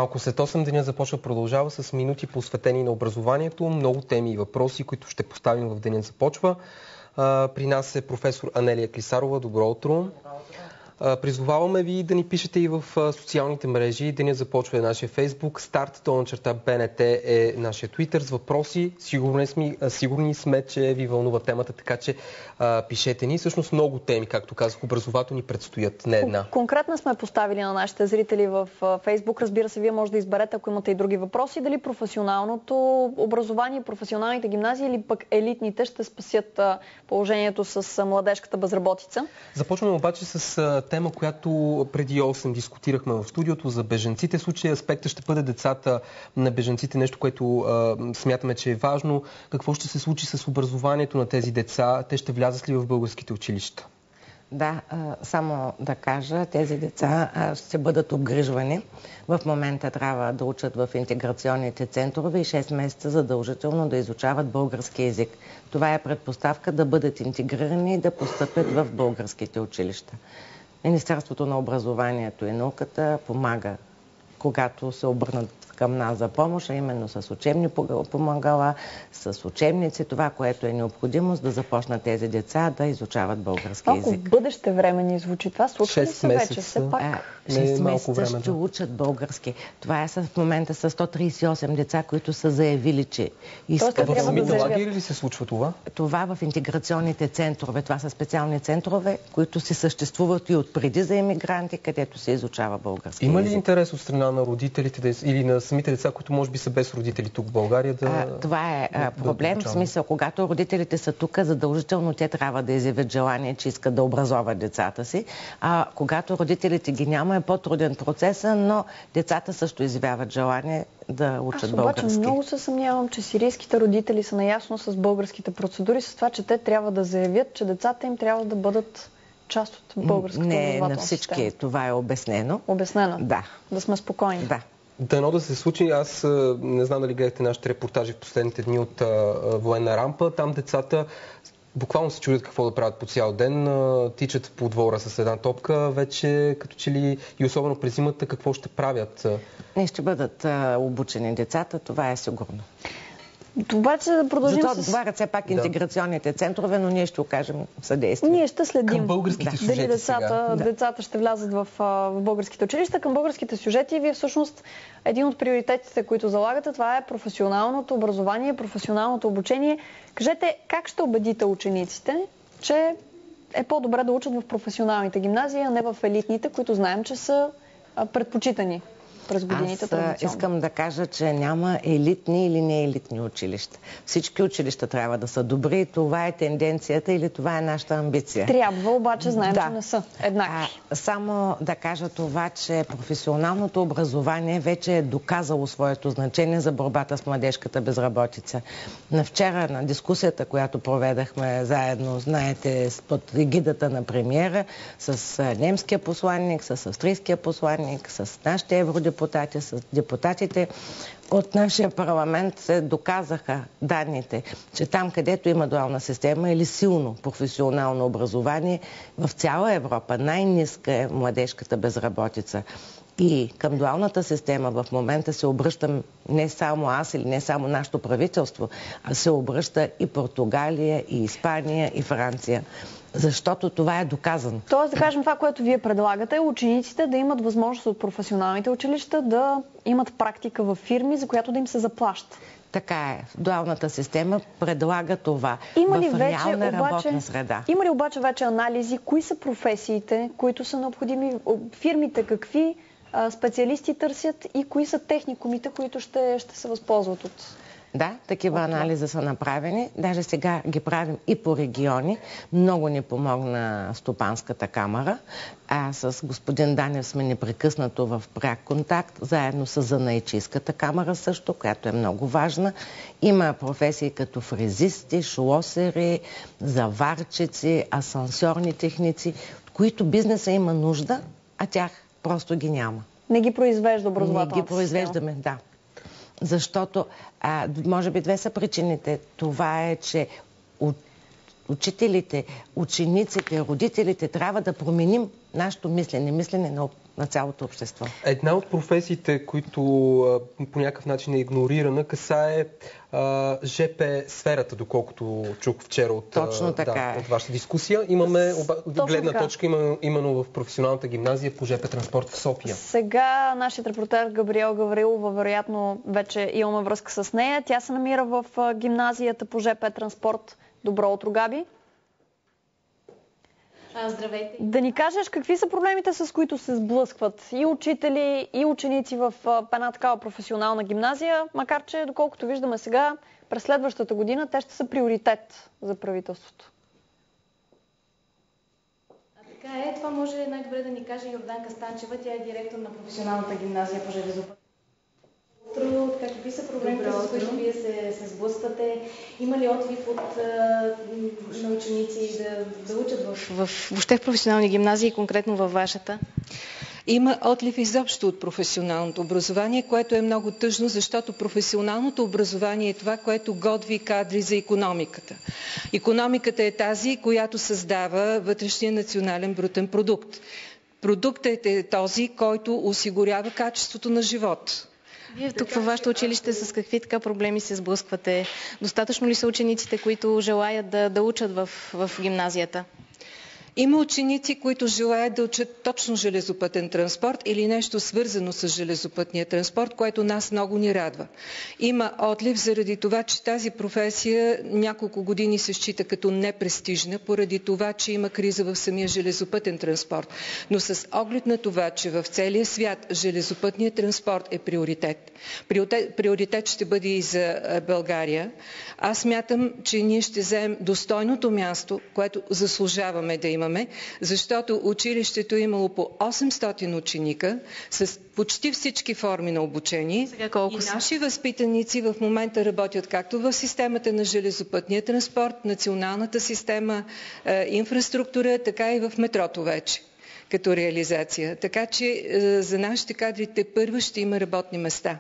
Малко след 8 деня продължава с минути посветени на образованието. Много теми и въпроси, които ще поставим в Денят започва. При нас е професор Анелия Клисарова. Добро утро. Призоваваме ви да ни пишете и в социалните мрежи. Денят започва е нашия Фейсбук. _BNT е нашия Твитър с въпроси. Сигурни сме, че ви вълнува темата, така че пишете ни. Всъщност много теми, както казах, образователни предстоят, не една. Конкретно сме поставили на нашите зрители в Фейсбук. Разбира се, вие може да изберете, ако имате и други въпроси, дали професионалното образование, професионалните гимназии или пък елитните ще спасят положението с младежката безработица. Започваме обаче с тема, която преди 8 дискутирахме в студиото за бежанците. В случая аспекта ще бъде децата на бежанците, нещо, което смятаме, че е важно. Какво ще се случи с образованието на тези деца? Те ще влязат ли в българските училища? Да, само да кажа, тези деца ще бъдат обгрижвани. В момента трябва да учат в интеграционните центрове и 6 месеца задължително да изучават български език. Това е предпоставка да бъдат интегрирани и да постъпят в българските училища. Министерството на образованието и науката помага, когато се обърнат към нас за помощ, а именно с учебни помагала, с учебници, това, което е необходимо, да започнат тези деца да изучават български език. Малко в бъдеще време ни звучи това. Случва ли се вече? Все пак? 6 месеца ще учат български. Това е в момента с 138 деца, които са заявили, че искат. В самите лагери ли се случва това? Това в интеграционните центрове. Това са специални центрове, които си съществуват и отпреди за емигранти, където се изучава български език. Има ли интерес от страна на родителите или на самите деца, които може би са без родители тук в България? Това е проблем. В смисъл, когато родителите са тук, задължително те трябва да изявят желание, че искат да образоват децата си. Когато родителите ги няма, е по-труден процес, но децата също изявяват желание да учат български. Аз обаче много се съмнявам, че сирийските родители са наясно с българските процедури, с това, че те трябва да заявят, че децата им трябва да бъдат част от българската образователна на всички система. Това е обяснено. Обяснено? Да. Да сме спокойни. Да. Дано да се случи. Аз не знам дали гледахте нашите репортажи в последните дни от военна рампа. Там децата буквално се чудят какво да правят по цял ден. Тичат по двора с една топка вече, като че ли и особено през зимата, какво ще правят? Не ще бъдат обучени децата, това е сигурно. Обаче да продължим с... отговарят все пак интеграционните центрове, но ние ще окажем съдействие. Ние ще следим към българските сюжети дали децата ще влязат в българските училища. Към българските сюжети вие всъщност един от приоритетите, които залагате, това е професионалното образование, професионалното обучение. Кажете, как ще убедите учениците, че е по-добре да учат в професионалните гимназии, а не в елитните, които знаем, че са предпочитани през годините традиционно? Аз искам да кажа, че няма елитни или неелитни училища. Всички училища трябва да са добри. Това е тенденцията или това е нашата амбиция. Трябва, обаче знаем, че не са еднакви. Само да кажа това, че професионалното образование вече е доказало своето значение за борбата с младежката безработица. Вчера на дискусията, която проведахме заедно, знаете, под егидата на премиера, с немския посланник, с австрийския посланник, с нашите евродепутати, с депутатите от нашия парламент се доказаха данните, че там, където има дуална система или силно професионално образование, в цяла Европа най-ниска е младежката безработица. И към дуалната система в момента се обръщам не само аз или не само нашето правителство, а се обръща и Португалия, и Испания, и Франция. Защото това е доказано. Тоест, да кажем това, което вие предлагате, учениците да имат възможност от професионалните училища да имат практика в фирми, за която да им се заплаща. Така е. Дуалната система предлага това в реална работна среда. Има ли обаче вече анализи, кои са професиите, които са необходими, фирмите какви специалисти търсят и кои са техникумите, които ще се възползват от... Да, такива анализи са направени. Даже сега ги правим и по региони. Много ни помогна Стопанската камара. С господин Данев сме непрекъснато в пряк контакт, заедно с Занаятчийската камара също, която е много важна. Има професии като фрезисти, шлосери, заварчици, асансьорни техници, от които бизнеса има нужда, а тях просто ги няма. Не ги произвежда образователната система. Не ги произвеждаме, да. Защото, може би две са причините. Това е, че учителите, учениците, родителите трябва да променим нашето мислене на цялото общество. Една от професиите, които по някакъв начин е игнорирана, касае ЖП сферата, доколкото чух вчера от вашата дискусия. Имаме гледна точка именно в професионалната гимназия по ЖП транспорт в София. Сега нашият репортер Габриел Гаврилова, вероятно вече имаме връзка с нея. Тя се намира в гимназията по ЖП транспорт. Добро утро, Габи. Здравейте. Да ни кажеш какви са проблемите, с които се сблъскват и учители, и ученици в една такава професионална гимназия, макар че, доколкото виждаме сега, през следващата година те ще са приоритет за правителството. Така е. Това може най-добре да ни каже Йорданка Станчева. Тя е директор на професионалната гимназия по железопътен. Какви са проблемите, с които вие се сблъсквате? Има ли отклик на ученици да учат въобще в професионални гимназии, конкретно във вашата? Има отлив изобщо от професионалното образование, което е много тъжно, защото професионалното образование е това, което готви кадри за икономиката. Икономиката е тази, която създава вътрешния национален брутен продукт. Продуктът е този, който осигурява качеството на живот. Вие тук във вашето училище с какви така проблеми се сблъсквате? Достатъчно ли са учениците, които желаят да учат в гимназията? Има ученици, които желаят да учат точно железопътен транспорт или нещо свързано с железопътния транспорт, което нас много ни радва. Има отлив заради това, че тази професия няколко години се счита като непрестижна, поради това, че има криза в самия железопътен транспорт. Но с оглед на това, че в целия свят железопътният транспорт е приоритет. Приоритет ще бъде и за България. Аз смятам, че ние ще вземем достойното място, което заслужаваме да имаме, защото училището е имало по 800 ученика с почти всички форми на обучение. И наши възпитаници в момента работят както в системата на железопътния транспорт, националната система, инфраструктура, така и в метрото вече като реализация. Така че за нашите кадри тепърва ще има работни места.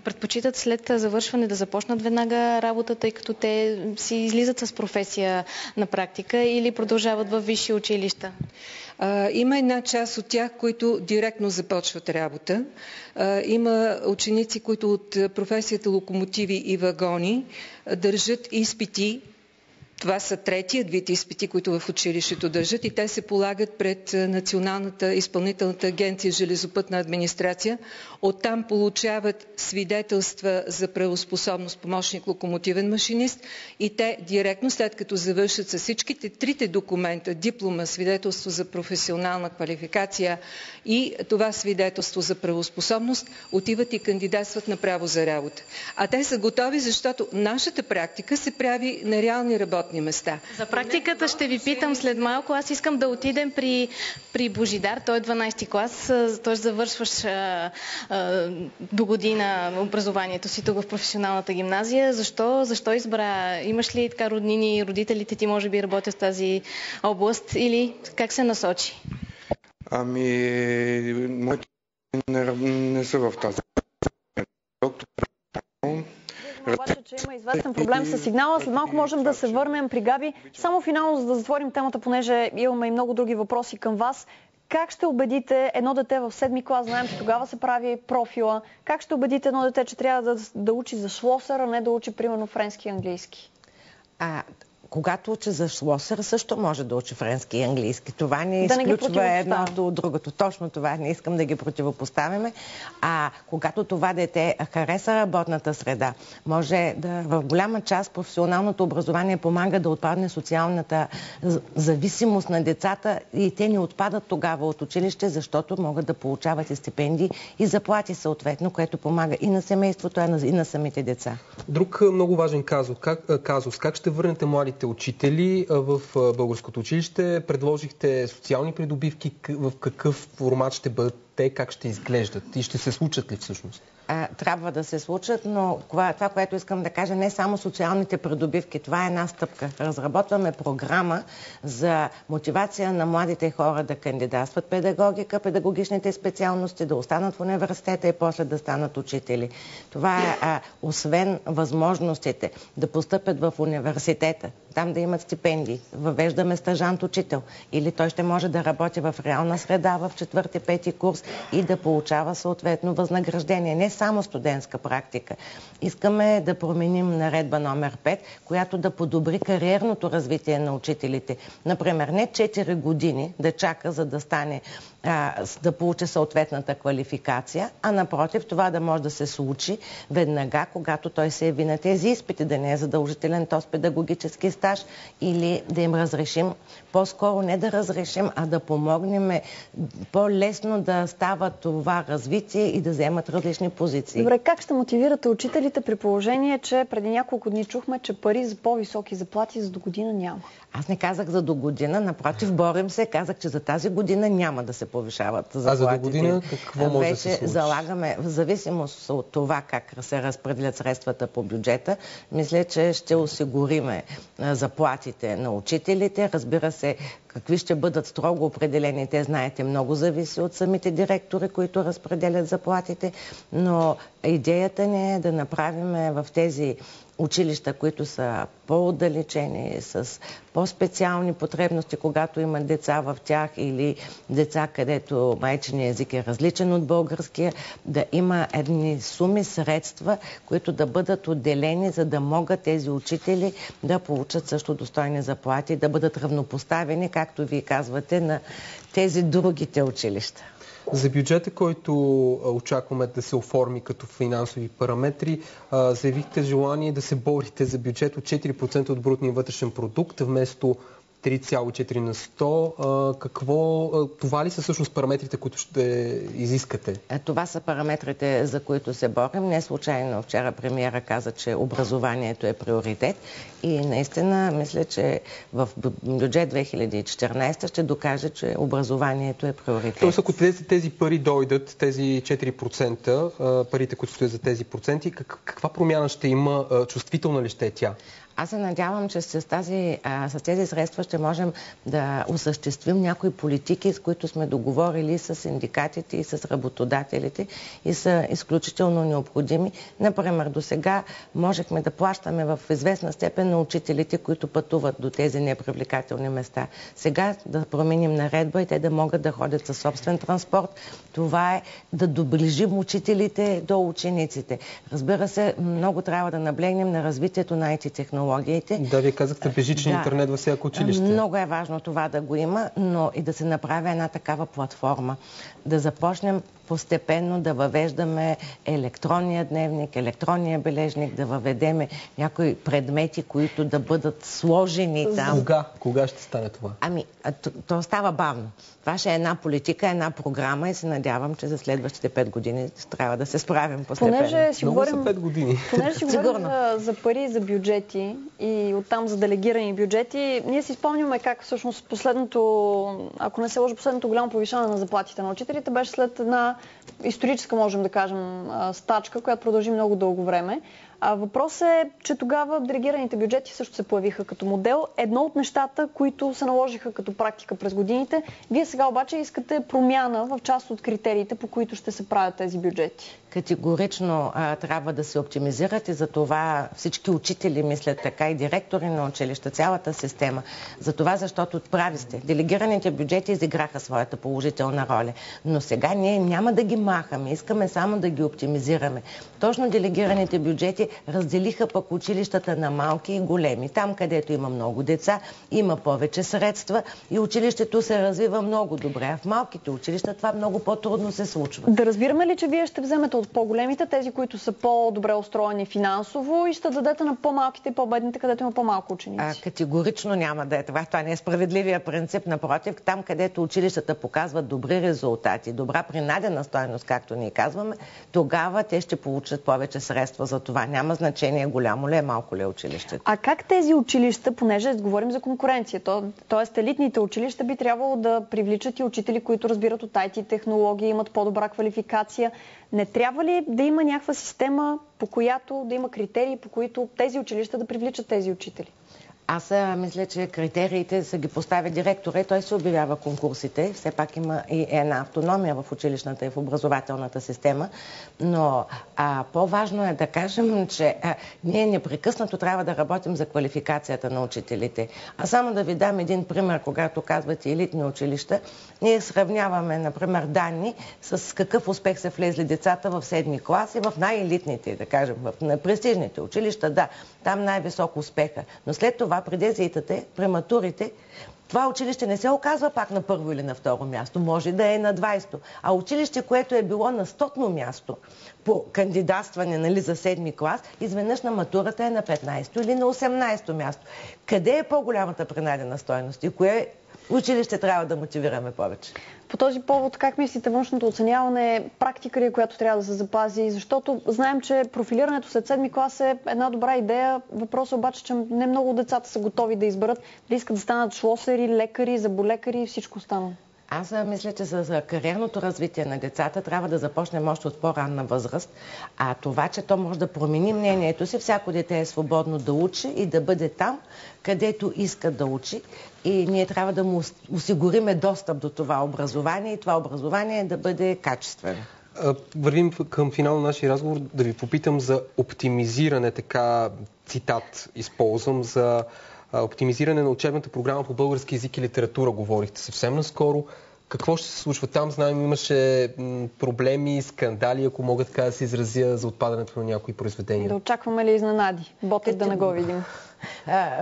Предпочитат след завършване да започнат веднага работа, тъй като те си излизат с професия на практика, или продължават във висши училища? Има една част от тях, които директно започват работа. Има ученици, които от професията локомотиви и вагони държат изпити. Това са третият вид изпити, които в училището държат, и те се полагат пред Националната изпълнителната агенция железопътна администрация. Оттам получават свидетелства за правоспособност помощник локомотивен машинист и те директно, след като завършат с всичките трите документа, диплома, свидетелство за професионална квалификация и това свидетелство за правоспособност, отиват и кандидатстват на право за работа. А те са готови, защото нашата практика се прави на реални работни места. За практиката ще ви питам след малко. Аз искам да отидем при Божидар. Той е 12-ти клас. Той завършваш до година образованието си тук в професионалната гимназия. Защо избра? Имаш ли така роднини, родителите ти може би работят в тази област, или как се насочи? Моите не са в тази. Обаче, че има известен проблем с сигнала. След малко можем да се върнем при Габи. Само финално, за да затворим темата, понеже имаме и много други въпроси към вас. Как ще убедите едно дете в 7-ми клас, знаем, че тогава се прави профила, как ще убедите едно дете, че трябва да учи за шлосър, а не да учи, примерно, френски и английски? Когато учи за шлосър, също може да учи френски и английски. Това не изключва едното от другото. Точно това не искам да ги противопоставяме. А когато това дете хареса работната среда, може да в голяма част професионалното образование помага да отпадне социалната зависимост на децата и те не отпадат тогава от училище, защото могат да получават и стипендии и заплати съответно, което помага и на семейството, и на самите деца. Друг много важен казус. Как ще върнете младите учители в българското училище? Предложихте социални придобивки. В какъв формат ще бъдат те? Как ще изглеждат? И ще се случат ли всъщност? трябва да се случат, но това, което искам да кажа, не само социалните придобивки, това е една стъпка. Разработваме програма за мотивация на младите хора да кандидатстват педагогика, педагогичните специалности, да останат в университета и после да станат учители. Това е освен възможностите да постъпят в университета, там да имат стипендии, въвеждаме стажант-учител или той ще може да работи в реална среда в 4-5 курс и да получава съответно възнаграждение. Не само студентска практика. Искаме да променим наредба номер 5, която да подобри кариерното развитие на учителите. Например, не 4 години да чака, за да стане да получи съответната квалификация, а напротив, това да може да се случи веднага, когато той се яви на тези изпити, да не е задължителен този педагогически стаж или да им разрешим, по-скоро не да разрешим, а да помогнем по-лесно да става това развитие и да вземат различни позиции. Добре, как ще мотивирате учителите при положение, че преди няколко дни чухме, че пари за по-високи заплати за до година няма? Аз не казах за до година, напротив, борим се, казах, че за тази година няма да се повишават заплатите. А за до година какво може да се случи? Залагаме, в зависимост от това как се разпределят средствата по бюджета, мисля, че ще осигуриме заплатите на учителите. Разбира се, какви ще бъдат строго определени, те знаете, много зависи от самите директори, които разпределят заплатите, но идеята ни е да направим в тези училища, които са по-отдалечени, с по-специални потребности, когато имат деца в тях или деца, където майчиният език е различен от българския, да има едни суми средства, които да бъдат отделени, за да могат тези учители да получат също достойни заплати, да бъдат равнопоставени, както вие казвате, на тези другите училища. За бюджета, който очакваме да се оформи като финансови параметри, заявихте желание да се борите за бюджет от 4% от брутния вътрешен продукт, вместо 3,4 на 100. Това ли са всъщност параметрите, които ще изискате? Това са параметрите, за които се борим. Не случайно вчера премиера каза, че образованието е приоритет и наистина мисля, че в бюджет 2014 ще докаже, че образованието е приоритет. Тоест, ако тези пари дойдат, тези 4%, парите, които стоят за тези проценти, каква промяна ще има? Чувствителна ли ще е тя? Аз се надявам, че с тези средства ще можем да осъществим някои политики, с които сме договорили с синдикатите и с работодателите и са изключително необходими. Например, до сега можехме да плащаме в известна степен на учителите, които пътуват до тези непривлекателни места. Сега да променим наредба и те да могат да ходят със собствен транспорт. Това е да доближим учителите до учениците. Разбира се, много трябва да наблегнем на развитието на IT-технологиите. Да, вие казахте бежичен интернет във всяко училище. Много е важно това да го има, но и да се направи една такава платформа. Да започнем постепенно да въвеждаме електронния дневник, електронния бележник, да въведеме някои предмети, които да бъдат сложени там. Кога ще стане това? То става бавно. Това ще е една политика, една програма и се надявам, че за следващите 5 години трябва да се справим постепенно. Понеже си говорим 5 години. Понеже си говорим за пари, за бюджети и оттам за делегирани бюджети, ние си спомняме как всъщност последното, ако не се лъжа, последното голямо повишаване на заплатите на учителите беше след една историческа, можем да кажем, стачка, която продължи много дълго време. Въпросът е, че тогава делегираните бюджети също се появиха като модел. Едно от нещата, които се наложиха като практика през годините. Вие сега обаче искате промяна в част от критериите, по които ще се правят тези бюджети. Категорично трябва да се оптимизират и за това всички учители мислят така и директори на училища, цялата система. За това, защото прави сте. Делегираните бюджети изиграха своята положителна роля. Но сега ние няма да ги махаме. Искаме само да ги оптимизираме. Точно делегираните бюджети разделиха пък училищата на малки и големи. Там, където има много деца, има повече средства и училището се развива много добре. А в малките училища това много по-трудно се случва. Да разбираме ли, че вие ще вземете от по-големите, тези, които са по-добре устроени финансово и ще дадете на по-малките и по-бедните, където има по-малко ученици? Категорично няма да е това. Това не е справедливия принцип. Напротив, там, където училищата показват добри резултати, добра принадена стойност, както ние казваме, тогава те ще получат повече средства за това. няма значение голямо ли е, малко ли е училището. А как тези училища, понеже говорим за конкуренция, т.е. елитните училища би трябвало да привличат и учители, които разбират от IT технологии, имат по-добра квалификация. Не трябва ли да има някаква система, по която да има критерии, по които тези училища да привличат тези учители? Аз мисля, че критериите са ги поставя директора и той се обявява конкурсите. Все пак има и една автономия в училищната и в образователната система. Но по-важно е да кажем, че ние непрекъснато трябва да работим за квалификацията на учителите. А само да ви дам един пример, когато казвате елитни училища. Ние сравняваме, например, данни с какъв успех са влезли децата в 7-ми клас и в най-елитните, да кажем, в престижните училища. Да, там най-висок успеха. Но след това при дезитите, при матурите, това училище не се оказва пак на първо или на второ място, може да е на 20-то. А училище, което е било на 100-то място по кандидатстване, нали, за 7-ми клас, изведнъж на матурата е на 15-то или на 18-то място. Къде е по-голямата принадена стойност и кое училище трябва да мотивираме повече? По този повод, как мислите, външното оценяване е практика ли, която трябва да се запази? Защото знаем, че профилирането след 7-ми клас е една добра идея. Въпросът обаче, че не много от децата са готови да изберат да искат да станат шлосери, лекари, зъболекари и всичко останало. Аз мисля, че за кариерното развитие на децата трябва да започнем още от по-ранна възраст. А това, че то може да промени мнението си, всяко дете е свободно да учи и да бъде там, където иска да учи. И ние трябва да му осигуриме достъп до това образование и това образование да бъде качествено. Вървим към финал на нашия разговор. Да ви попитам за оптимизиране, така цитат използвам, за оптимизиране на учебната програма по български език и литература. Говорихте съвсем наскоро. Какво ще се случва там? Знаем, имаше проблеми, скандали, ако мога така да се изразя, за отпадането на някои произведения. Да очакваме ли изненади? Ботът да не го видим.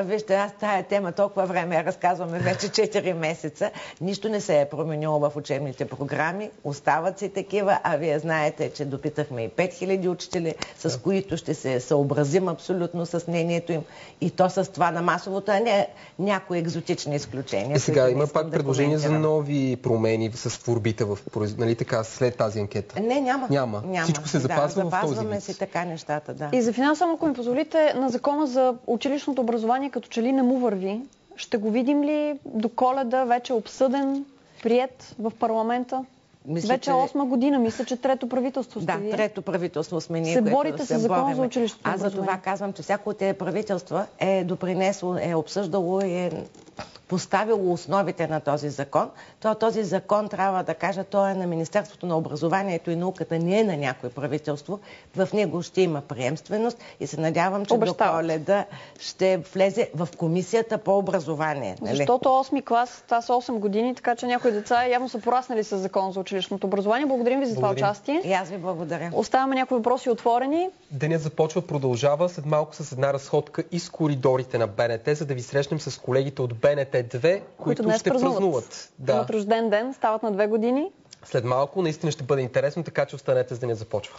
Вижте, аз тая тема толкова време я разказваме вече 4 месеца. Нищо не се е променило в учебните програми. Остават си такива, а вие знаете, че допитахме и 5000 учители, с които ще се съобразим абсолютно с мнението им. И то с това на масовото, а не някои екзотични изключения. И сега има пак предложение за нови промени с творбите нали така, след тази анкета? Не, няма. Всичко се запазва в този вид. Запазваме си така нещата, да. И за финал, само ако ми позволите, на закона за училищното образование като че ли не му върви. Ще го видим ли до Коледа, вече обсъден, приет в парламента? Вече 8 година, мисля, че трето правителство сте вие. Да, трето правителство сме ние, се борите с закона за училищното образование. Аз за това казвам, че всяко от тези правителства е допринесло, е обсъждало и е поставило основите на този закон. Този закон, трябва да кажа, той е на Министерството на образованието и науката, не е на някое правителство. В него ще има приемственост и се надявам, че до Коледа ще влезе в комисията по образование. Нали? Защото 8-ми клас, това са 8 години, така че някои деца явно са пораснали с закон за училищното образование. Благодарим ви за това участие. И аз ви благодаря. Оставяме някои въпроси отворени. Денят започва, продължава след малко с една разходка из коридорите на БНТ, за да ви срещнем с колегите от БНТ2, които днес ще празнуват. Да. Имат рожден ден, стават на 2 години. След малко наистина ще бъде интересно, така че останете с Денят започва.